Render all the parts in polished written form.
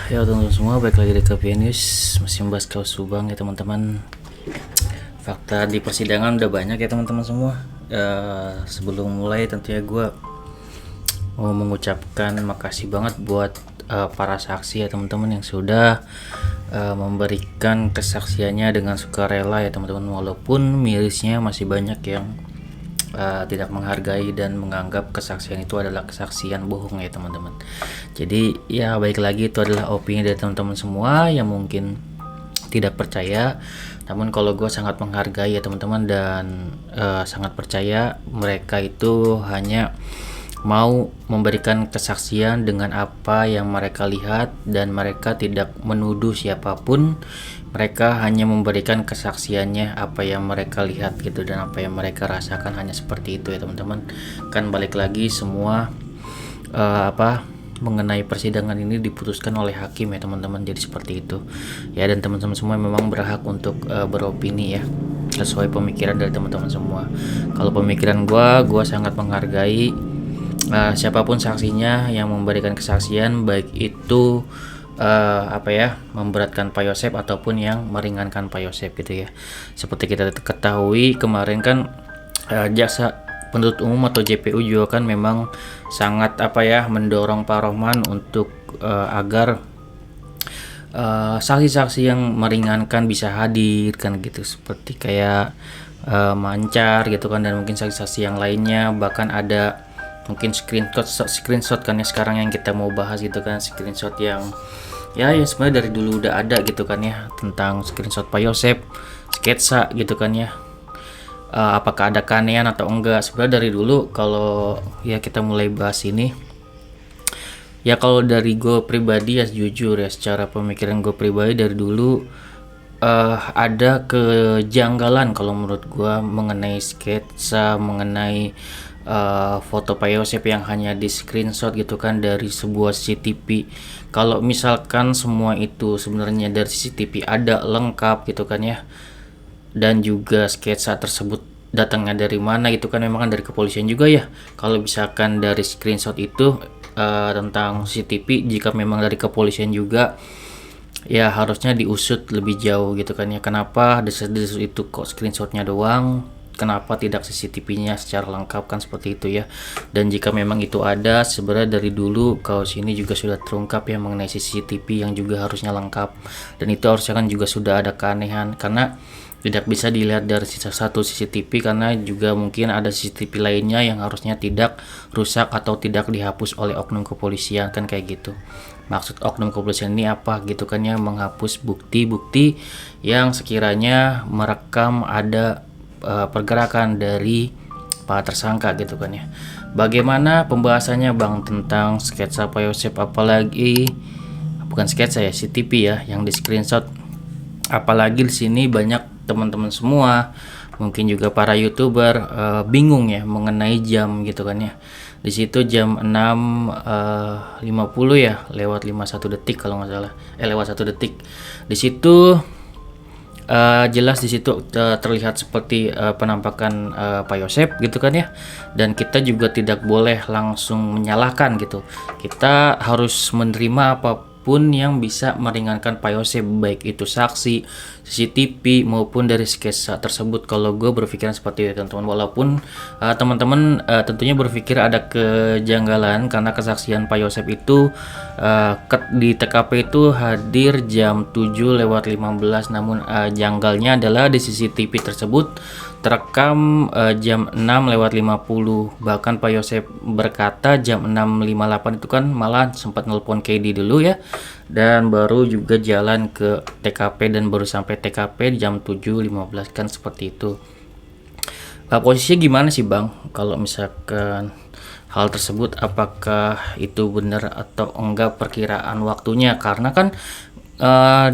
Ya teman-teman semua, balik lagi di KPI News, masih membahas kasus Subang ya teman-teman. Fakta di persidangan udah banyak ya teman-teman semua. Sebelum mulai tentunya gue mau mengucapkan makasih banget buat para saksi ya teman-teman yang sudah memberikan kesaksiannya dengan sukarela ya teman-teman, walaupun mirisnya masih banyak yang tidak menghargai dan menganggap kesaksian itu adalah kesaksian bohong ya teman-teman. Jadi ya baik lagi, itu adalah opini dari teman-teman semua yang mungkin tidak percaya. Namun kalau gue sangat menghargai ya teman-teman, dan sangat percaya mereka itu hanya mau memberikan kesaksian dengan apa yang mereka lihat, dan mereka tidak menuduh siapapun. Mereka hanya memberikan kesaksiannya apa yang mereka lihat gitu, dan apa yang mereka rasakan, hanya seperti itu ya teman-teman. Kan balik lagi semua mengenai persidangan ini diputuskan oleh hakim ya teman-teman. Jadi seperti itu ya, dan teman-teman semua memang berhak untuk beropini ya sesuai pemikiran dari teman-teman semua. Kalau pemikiran gue sangat menghargai siapapun saksinya yang memberikan kesaksian, baik itu memberatkan Pak Yosep ataupun yang meringankan Pak Yosep gitu ya. Seperti kita ketahui kemarin kan jaksa penuntut umum atau JPU juga kan memang sangat mendorong Pak Rohman untuk agar saksi-saksi yang meringankan bisa hadir kan gitu, seperti kayak Mancar gitu kan, dan mungkin saksi-saksi yang lainnya. Bahkan ada mungkin screenshot kan ya sekarang yang kita mau bahas gitu kan, screenshot yang ya sebenarnya dari dulu udah ada gitu kan ya, tentang screenshot Pak Yosep, sketsa gitu kan ya. Apakah ada keanehan atau enggak? Sebenarnya dari dulu kalau ya kita mulai bahas ini ya, kalau dari gue pribadi ya jujur ya, secara pemikiran gue pribadi dari dulu ada kejanggalan kalau menurut gue mengenai sketsa, mengenai foto Pak Yosep yang hanya di screenshot gitu kan dari sebuah CCTV. Kalau misalkan semua itu sebenarnya dari CCTV ada lengkap gitu kan ya, dan juga sketsa tersebut datangnya dari mana gitu kan, memang kan dari kepolisian juga ya. Kalau misalkan dari screenshot itu tentang CCTV, jika memang dari kepolisian juga ya harusnya diusut lebih jauh gitu kan ya. Kenapa desas-desus itu kok screenshotnya doang, kenapa tidak CCTV-nya secara lengkap, kan seperti itu ya. Dan jika memang itu ada, sebenarnya dari dulu kasus ini juga sudah terungkap ya mengenai CCTV yang juga harusnya lengkap, dan itu harusnya kan juga sudah ada keanehan, karena tidak bisa dilihat dari satu CCTV, karena juga mungkin ada CCTV lainnya yang harusnya tidak rusak atau tidak dihapus oleh oknum kepolisian, kan kayak gitu. Maksud oknum kepolisian ini apa gitu kan ya, menghapus bukti-bukti yang sekiranya merekam ada pergerakan dari para tersangka gitu kan ya. Bagaimana pembahasannya Bang tentang sketsa Pak Yosep, apalagi bukan sketsa ya, CCTV ya yang di screenshot. Apalagi di sini banyak teman-teman semua, mungkin juga para YouTuber bingung ya mengenai jam gitu kan ya. Di situ jam 6.50 ya, lewat 51 detik kalau nggak salah. Lewat 1 detik. Di situ jelas di situ terlihat seperti penampakan Pak Yosep gitu kan ya, dan kita juga tidak boleh langsung menyalahkan gitu. Kita harus menerima apapun yang bisa meringankan Pak Yosep, baik itu saksi, CCTV maupun dari sketsa tersebut. Kalau gue berpikiran seperti itu teman-teman, walaupun teman-teman tentunya berpikir ada kejanggalan karena kesaksian Pak Yosep itu di TKP itu hadir jam 7:15, namun janggalnya adalah di CCTV tersebut terekam jam 6:50. Bahkan Pak Yosep berkata jam 6:58 itu kan malah sempat nelpon KD dulu ya, dan baru juga jalan ke TKP, dan baru sampai TKP jam 7:15, kan seperti itu. Posisinya gimana sih Bang kalau misalkan hal tersebut, apakah itu benar atau enggak perkiraan waktunya? Karena kan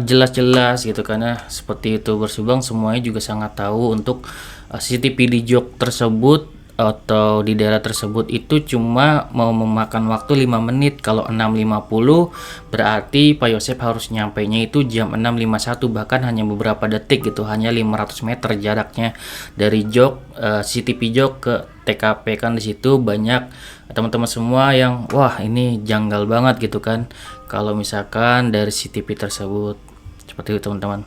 jelas-jelas gitu, karena seperti itu bersubang semuanya juga sangat tahu untuk CCTV di jok tersebut atau di daerah tersebut itu cuma mau memakan waktu 5 menit. Kalau 6.50 berarti Pak Yosep harus nyampainya itu jam 6.51, bahkan hanya beberapa detik gitu, hanya 500 meter jaraknya dari jok CCTV jok ke TKP. Kan di situ banyak teman-teman semua yang wah ini janggal banget gitu kan kalau misalkan dari CCTV tersebut. Seperti itu teman-teman.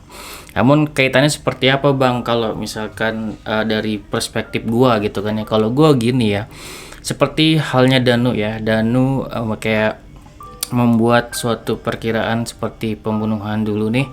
Namun kaitannya seperti apa bang kalau misalkan dari perspektif gua gitu kan ya. Kalau gua gini ya, seperti halnya Danu ya. Danu kayak membuat suatu perkiraan seperti pembunuhan dulu nih.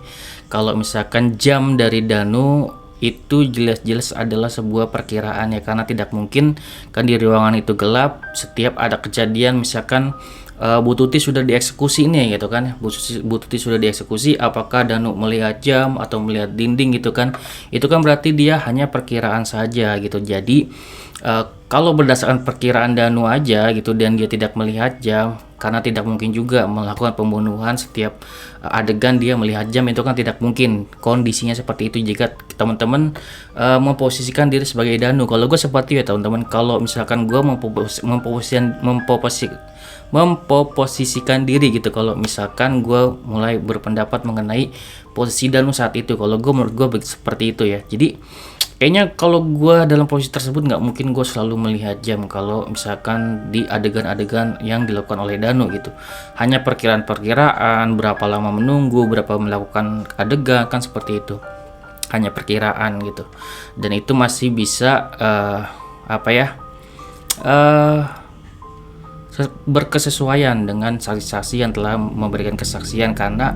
Kalau misalkan jam dari Danu itu jelas-jelas adalah sebuah perkiraan ya, karena tidak mungkin kan di ruangan itu gelap, setiap ada kejadian misalkan Bu Tuti sudah dieksekusi nih gitu kan. Bu Tuti sudah dieksekusi, apakah Danu melihat jam atau melihat dinding gitu kan, itu kan berarti dia hanya perkiraan saja gitu. Jadi kalau berdasarkan perkiraan Danu aja gitu dan dia tidak melihat jam, karena tidak mungkin juga melakukan pembunuhan setiap adegan dia melihat jam, itu kan tidak mungkin kondisinya seperti itu jika teman-teman memposisikan diri sebagai Danu. Kalau gue seperti ya teman-teman, kalau misalkan gue memposisikan diri gitu, kalau misalkan gue mulai berpendapat mengenai posisi Danu saat itu, kalau gue menurut gue seperti itu ya. Jadi kayaknya kalau gue dalam posisi tersebut nggak mungkin gue selalu melihat jam kalau misalkan di adegan-adegan yang dilakukan oleh Danu gitu. Hanya perkiraan-perkiraan, berapa lama menunggu, berapa melakukan adegan, kan seperti itu. Hanya perkiraan gitu. Dan itu masih bisa berkesesuaian dengan saksi-saksi yang telah memberikan kesaksian, karena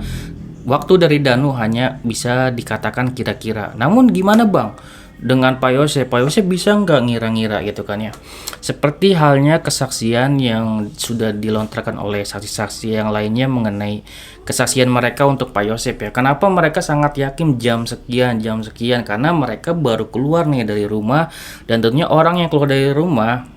waktu dari Danu hanya bisa dikatakan kira-kira. Namun gimana bang dengan Pak Yosep? Pak Yosep bisa nggak ngira-ngira gitu kan ya, seperti halnya kesaksian yang sudah dilontarkan oleh saksi-saksi yang lainnya mengenai kesaksian mereka untuk Pak Yosep ya. Kenapa mereka sangat yakin jam sekian, karena mereka baru keluar nih dari rumah, dan tentunya orang yang keluar dari rumah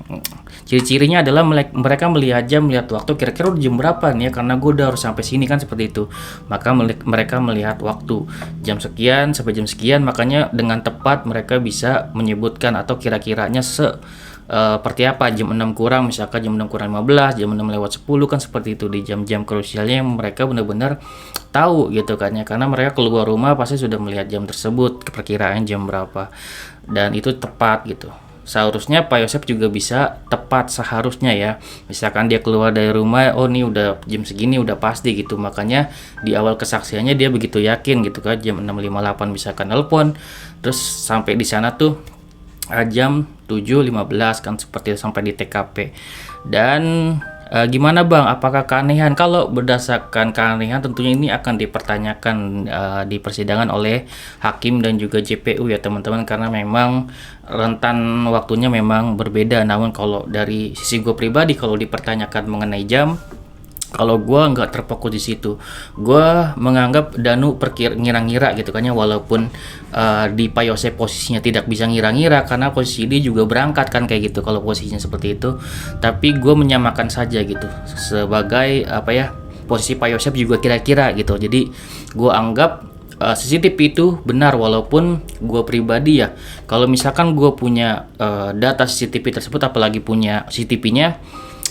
ciri-cirinya adalah mereka melihat jam, melihat waktu, kira-kira udah jam berapa nih ya, karena gue udah harus sampai sini kan, seperti itu. Maka mereka melihat waktu jam sekian sampai jam sekian, makanya dengan tepat mereka bisa menyebutkan atau kira-kiranya seperti apa, jam 6 kurang, misalkan jam 6 kurang 15, jam 6 lewat 10, kan seperti itu. Di jam-jam krusialnya yang mereka benar-benar tahu gitu kan ya, karena mereka keluar rumah pasti sudah melihat jam tersebut, perkiraan jam berapa, dan itu tepat gitu. Seharusnya Pak Yosep juga bisa tepat, seharusnya ya. Misalkan dia keluar dari rumah, oh nih udah jam segini udah pasti gitu. Makanya di awal kesaksiannya dia begitu yakin gitu kan, jam 6.58 misalkan nelpon, terus sampai di sana tuh jam 7.15 kan, seperti itu, sampai di TKP. Dan gimana bang, apakah keanehan? Kalau berdasarkan keanehan tentunya ini akan dipertanyakan di persidangan oleh hakim dan juga JPU ya teman-teman, karena memang rentan waktunya memang berbeda. Namun kalau dari sisi gue pribadi, kalau dipertanyakan mengenai jam, kalau gue nggak terfokus di situ, gue menganggap Danu ngira-ngira gitu kan ya, walaupun di Pak Yosep posisinya tidak bisa ngira-ngira karena posisi dia juga berangkat kan kayak gitu kalau posisinya seperti itu. Tapi gue menyamakan saja gitu sebagai posisi Pak Yosep juga kira-kira gitu. Jadi gue anggap CCTV itu benar, walaupun gue pribadi ya, kalau misalkan gue punya data CCTV tersebut, apalagi punya CCTV-nya,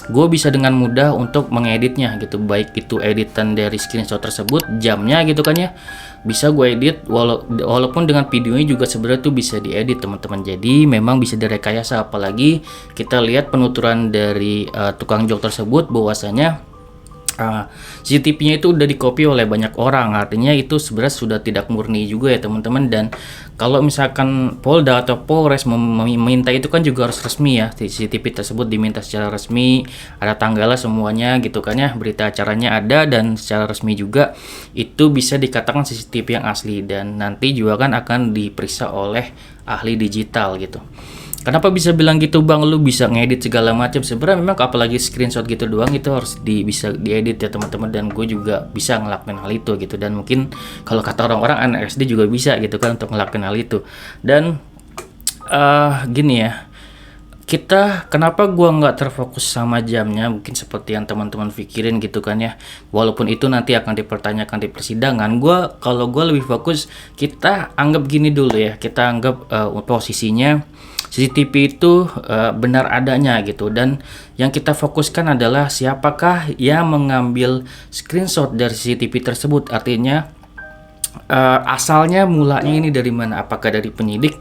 gue bisa dengan mudah untuk mengeditnya gitu, baik itu editan dari screenshot tersebut, jamnya gitu kan ya, bisa gue edit, walaupun dengan videonya juga sebenarnya tuh bisa diedit teman-teman. Jadi memang bisa direkayasa, apalagi kita lihat penuturan dari tukang jok tersebut bahwasanya CCTV-nya itu udah di-copy oleh banyak orang, artinya itu sebenarnya sudah tidak murni juga ya teman-teman. Dan kalau misalkan Polda atau Polres meminta itu kan juga harus resmi ya, CCTV tersebut diminta secara resmi, ada tanggalnya semuanya gitu kan ya, berita acaranya ada, dan secara resmi juga itu bisa dikatakan CCTV yang asli, dan nanti juga kan akan diperiksa oleh ahli digital gitu. Kenapa bisa bilang gitu bang, lu bisa ngedit segala macam? Sebenarnya memang apalagi screenshot gitu doang itu harus bisa diedit ya teman-teman, dan gue juga bisa ngelakuin hal itu gitu. Dan mungkin kalau kata orang-orang anak SD juga bisa gitu kan untuk ngelakuin hal itu. Dan gini ya, kenapa gue nggak terfokus sama jamnya, mungkin seperti yang teman-teman pikirin gitu kan ya, walaupun itu nanti akan dipertanyakan di persidangan. Kalau gue lebih fokus, kita anggap gini dulu ya, kita anggap posisinya CCTV itu benar adanya gitu, dan yang kita fokuskan adalah siapakah yang mengambil screenshot dari CCTV tersebut. Artinya asalnya mulanya ini dari mana, apakah dari penyidik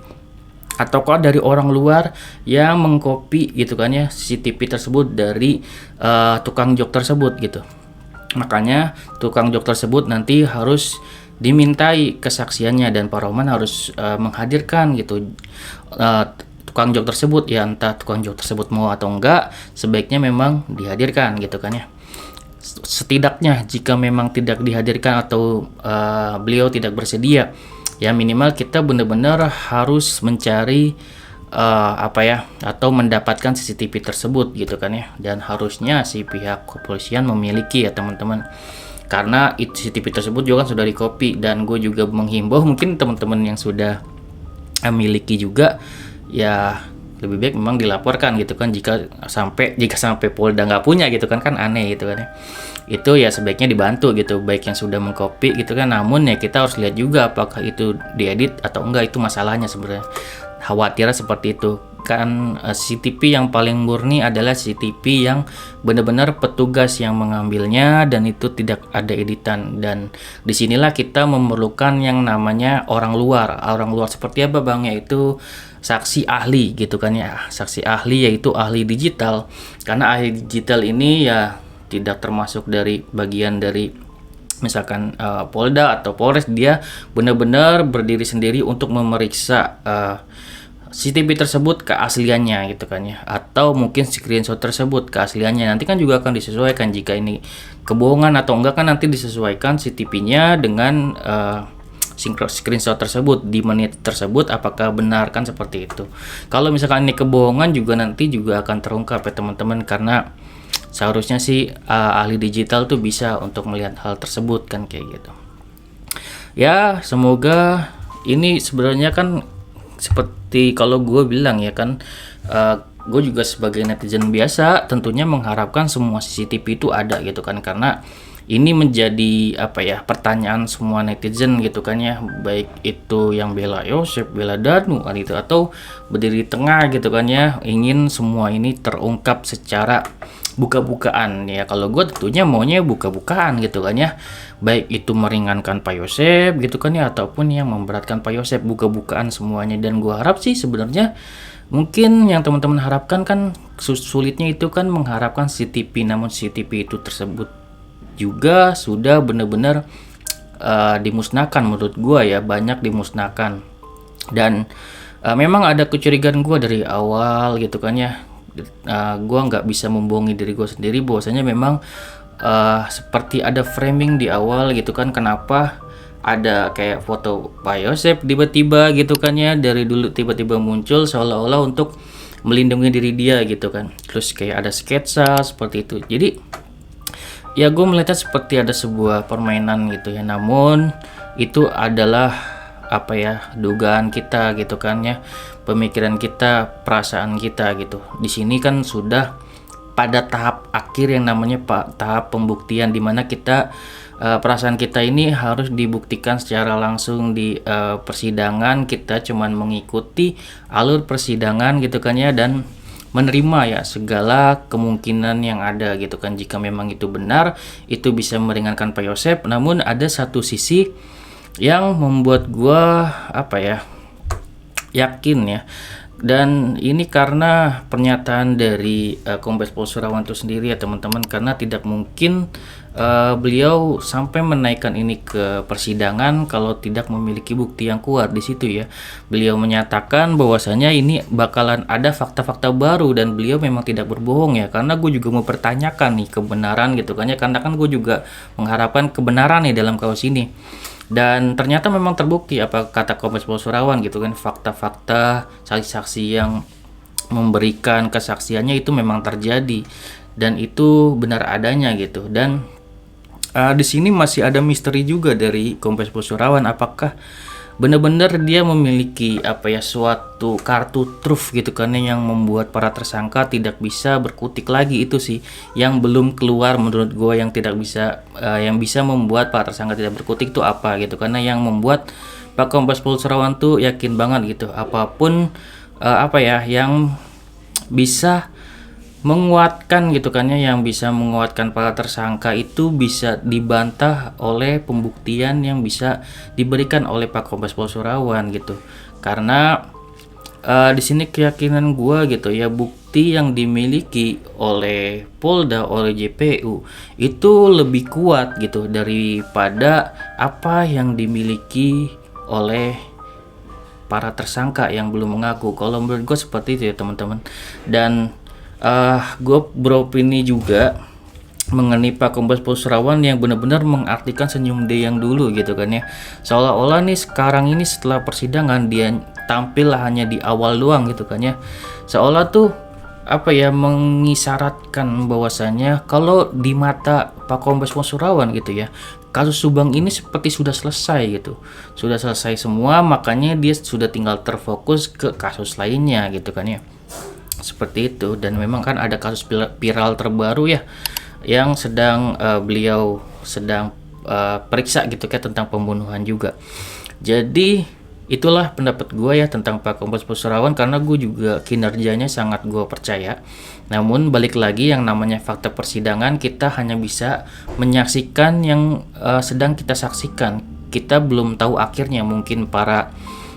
ataukah dari orang luar yang mengcopy gitu kan ya CCTV tersebut dari tukang jok tersebut gitu. Makanya tukang jok tersebut nanti harus dimintai kesaksiannya, dan Pak Roman harus menghadirkan gitu tukang jok tersebut ya. Entah tukang jok tersebut mau atau enggak, sebaiknya memang dihadirkan gitu kan ya. Setidaknya jika memang tidak dihadirkan atau beliau tidak bersedia, ya minimal kita benar-benar harus mencari atau mendapatkan CCTV tersebut gitu kan ya. Dan harusnya si pihak kepolisian memiliki ya teman-teman, karena CCTV tersebut juga kan sudah di-copy. Dan gue juga menghimbau mungkin teman-teman yang sudah memiliki juga ya lebih baik memang dilaporkan gitu kan, jika sampai Polda nggak punya gitu kan aneh gitu kan ya. Itu ya sebaiknya dibantu gitu, baik yang sudah mengcopy gitu kan. Namun ya kita harus lihat juga apakah itu diedit atau enggak, itu masalahnya sebenarnya. Khawatirnya seperti itu kan. CCTV yang paling murni adalah CCTV yang benar-benar petugas yang mengambilnya dan itu tidak ada editan. Dan disinilah kita memerlukan yang namanya orang luar seperti apa bang, yaitu saksi ahli gitu kan ya. Saksi ahli yaitu ahli digital, karena ahli digital ini ya tidak termasuk dari bagian dari misalkan Polda atau Polres. Dia benar-benar berdiri sendiri untuk memeriksa CCTV tersebut keasliannya gitu kan ya, atau mungkin screenshot tersebut keasliannya. Nanti kan juga akan disesuaikan jika ini kebohongan atau enggak, kan nanti disesuaikan CCTV-nya dengan screenshot tersebut di menit tersebut, apakah benar kan seperti itu. Kalau misalkan ini kebohongan juga nanti juga akan terungkap ya teman-teman, karena seharusnya sih ahli digital tuh bisa untuk melihat hal tersebut kan kayak gitu. Ya semoga ini sebenarnya kan seperti kalau gue bilang ya kan, gue juga sebagai netizen biasa tentunya mengharapkan semua CCTV itu ada gitu kan, karena ini menjadi pertanyaan semua netizen gitu kan ya, baik itu yang bela Yosep, bela Danu kan itu, atau berdiri di tengah gitu kan ya, ingin semua ini terungkap secara buka-bukaan ya. Kalau gue tentunya maunya buka-bukaan gitu kan ya, baik itu meringankan Pak Yosep gitu kan ya, ataupun yang memberatkan Pak Yosep, buka-bukaan semuanya. Dan gue harap sih sebenarnya mungkin yang teman-teman harapkan kan sulitnya itu kan mengharapkan CCTV, namun CCTV itu tersebut juga sudah benar-benar dimusnahkan menurut gue ya, banyak dimusnahkan. Dan memang ada kecurigaan gue dari awal gitu kan ya, gue nggak bisa membohongi diri gue sendiri bahwasanya memang seperti ada framing di awal gitu kan, kenapa ada kayak foto Pak Yosep tiba-tiba gitu kan ya, dari dulu tiba-tiba muncul seolah-olah untuk melindungi diri dia gitu kan, terus kayak ada sketsa seperti itu. Jadi ya gue melihatnya seperti ada sebuah permainan gitu ya, namun itu adalah dugaan kita gitu kan ya, pemikiran kita, perasaan kita gitu. Di sini kan sudah pada tahap akhir yang namanya tahap pembuktian, dimana kita perasaan kita ini harus dibuktikan secara langsung di persidangan. Kita cuman mengikuti alur persidangan gitu kan ya, dan menerima ya segala kemungkinan yang ada gitu kan. Jika memang itu benar, itu bisa meringankan Pak Yosep. Namun ada satu sisi yang membuat gua yakin ya, dan ini karena pernyataan dari Kombes Pol Surawan itu sendiri ya teman-teman, karena tidak mungkin beliau sampai menaikkan ini ke persidangan kalau tidak memiliki bukti yang kuat di situ ya. Beliau menyatakan bahwasanya ini bakalan ada fakta-fakta baru, dan beliau memang tidak berbohong ya, karena gue juga mau pertanyakan nih kebenaran gitu kan ya, karena kan gue juga mengharapkan kebenaran nih dalam kasus ini. Dan ternyata memang terbukti apa kata Kombes Pol Surawan gitu kan, fakta-fakta saksi-saksi yang memberikan kesaksiannya itu memang terjadi dan itu benar adanya gitu. Dan di sini masih ada misteri juga dari Kombes Pol Surawan, apakah benar-benar dia memiliki suatu kartu truf gitu kan yang membuat para tersangka tidak bisa berkutik lagi. Itu sih yang belum keluar menurut gue, yang tidak bisa yang bisa membuat para tersangka tidak berkutik itu apa gitu, karena yang membuat Pak Kombes Pol Surawan tuh yakin banget gitu, apapun apa ya, yang bisa menguatkan gitu kan ya, yang bisa menguatkan para tersangka itu bisa dibantah oleh pembuktian yang bisa diberikan oleh Pak Kombes Pol Surawan gitu. Karena di sini keyakinan gua gitu ya, bukti yang dimiliki oleh Polda, oleh JPU itu lebih kuat gitu daripada apa yang dimiliki oleh para tersangka yang belum mengaku. Kalau menurut gue seperti itu ya teman-teman. Dan gue beropini juga mengenai Pak Kombes Pol Surawan yang benar-benar mengartikan senyum dia yang dulu gitu kan ya. Seolah-olah nih sekarang ini setelah persidangan dia tampil hanya di awal doang gitu kan ya. Seolah tuh apa ya, mengisyaratkan bahwasanya kalau di mata Pak Kombes Pol Surawan gitu ya, kasus Subang ini seperti sudah selesai gitu. Sudah selesai semua, makanya dia sudah tinggal terfokus ke kasus lainnya gitu kan ya. Seperti itu. Dan memang kan ada kasus viral terbaru ya, yang sedang beliau sedang periksa gitu kan, tentang pembunuhan juga. Jadi itulah pendapat gue ya tentang Pak Kombes Pol Surawan, karena gue juga kinerjanya sangat gue percaya. Namun balik lagi, yang namanya fakta persidangan kita hanya bisa menyaksikan yang sedang kita saksikan. Kita belum tahu akhirnya. Mungkin para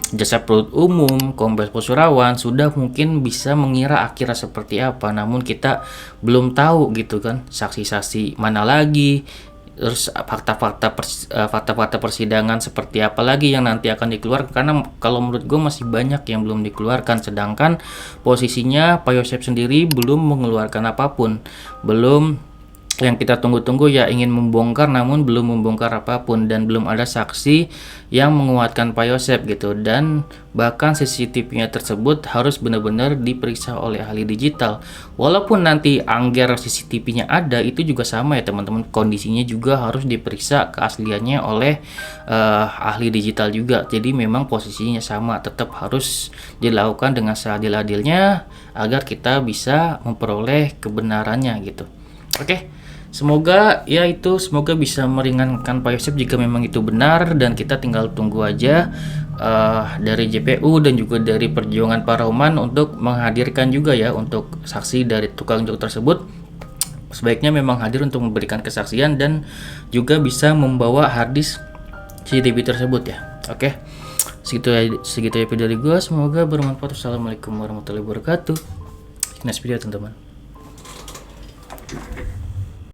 jaksa penuntut umum, Kombes Pol Surawan sudah mungkin bisa mengira akhirnya seperti apa, namun kita belum tahu gitu kan, saksi-saksi mana lagi, terus fakta-fakta persidangan seperti apa lagi yang nanti akan dikeluarkan. Karena kalau menurut gue masih banyak yang belum dikeluarkan, sedangkan posisinya Pak Yosep sendiri belum mengeluarkan apapun. Belum, yang kita tunggu-tunggu ya ingin membongkar namun belum membongkar apapun, dan belum ada saksi yang menguatkan Pak Yosep gitu. Dan bahkan CCTV-nya tersebut harus benar-benar diperiksa oleh ahli digital. Walaupun nanti angger CCTV-nya ada, itu juga sama ya teman-teman, kondisinya juga harus diperiksa keasliannya oleh ahli digital juga. Jadi memang posisinya sama, tetap harus dilakukan dengan seadil-adilnya agar kita bisa memperoleh kebenarannya gitu. Oke. Semoga ya itu, semoga bisa meringankan Pak Yosep jika memang itu benar, dan kita tinggal tunggu aja dari JPU dan juga dari perjuangan Pak Roman untuk menghadirkan juga ya untuk saksi dari tukang jok tersebut. Sebaiknya memang hadir untuk memberikan kesaksian dan juga bisa membawa harddisk CCTV tersebut ya. Oke. Segitu ya video dari gue, semoga bermanfaat. Assalamualaikum warahmatullahi wabarakatuh. Next video teman-teman.